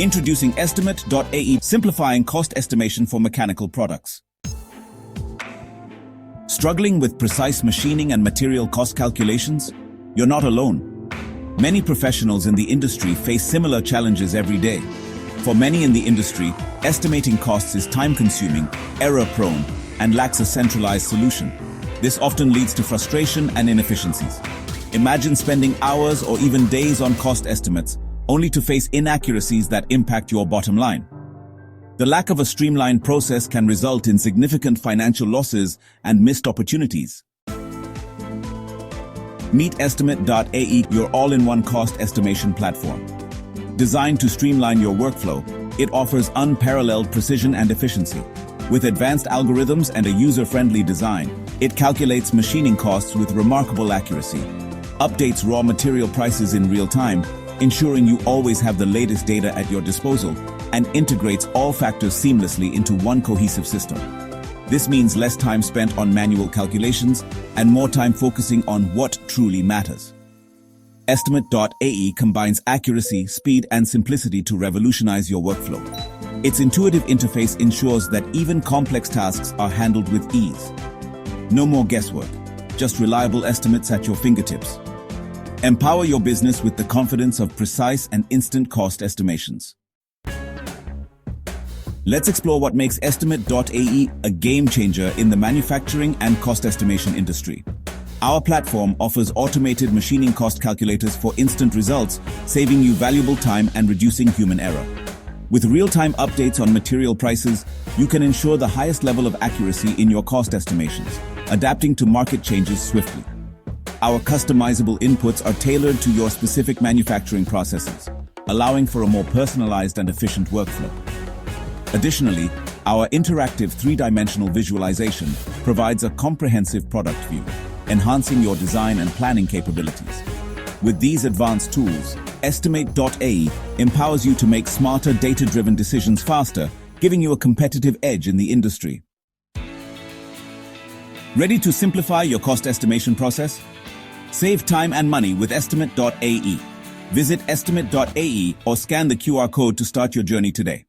Introducing Estimate.ae, simplifying cost estimation for mechanical products. Struggling with precise machining and material cost calculations? You're not alone. Many professionals in the industry face similar challenges every day. For many in the industry, estimating costs is time-consuming, error-prone, and lacks a centralized solution. This often leads to frustration and inefficiencies. Imagine spending hours or even days on cost estimates, only to face inaccuracies that impact your bottom line. The lack of a streamlined process can result in significant financial losses and missed opportunities. Meet Estimate.ae, your all-in-one cost estimation platform. Designed to streamline your workflow, it offers unparalleled precision and efficiency. With advanced algorithms and a user-friendly design, it calculates machining costs with remarkable accuracy, updates raw material prices in real time, ensuring you always have the latest data at your disposal, and integrates all factors seamlessly into one cohesive system. This means less time spent on manual calculations and more time focusing on what truly matters. Estimate.ae combines accuracy, speed, and simplicity to revolutionize your workflow. Its intuitive interface ensures that even complex tasks are handled with ease. No more guesswork, just reliable estimates at your fingertips. Empower your business with the confidence of precise and instant cost estimations. Let's explore what makes Estimate.ae a game changer in the manufacturing and cost estimation industry. Our platform offers automated machining cost calculators for instant results, saving you valuable time and reducing human error. With real-time updates on material prices, you can ensure the highest level of accuracy in your cost estimations, adapting to market changes swiftly. Our customizable inputs are tailored to your specific manufacturing processes, allowing for a more personalized and efficient workflow. Additionally, our interactive three-dimensional visualization provides a comprehensive product view, enhancing your design and planning capabilities. With these advanced tools, Estimate.ae empowers you to make smarter, data-driven decisions faster, giving you a competitive edge in the industry. Ready to simplify your cost estimation process? Save time and money with Estimate.ae. Visit Estimate.ae or scan the QR code to start your journey today.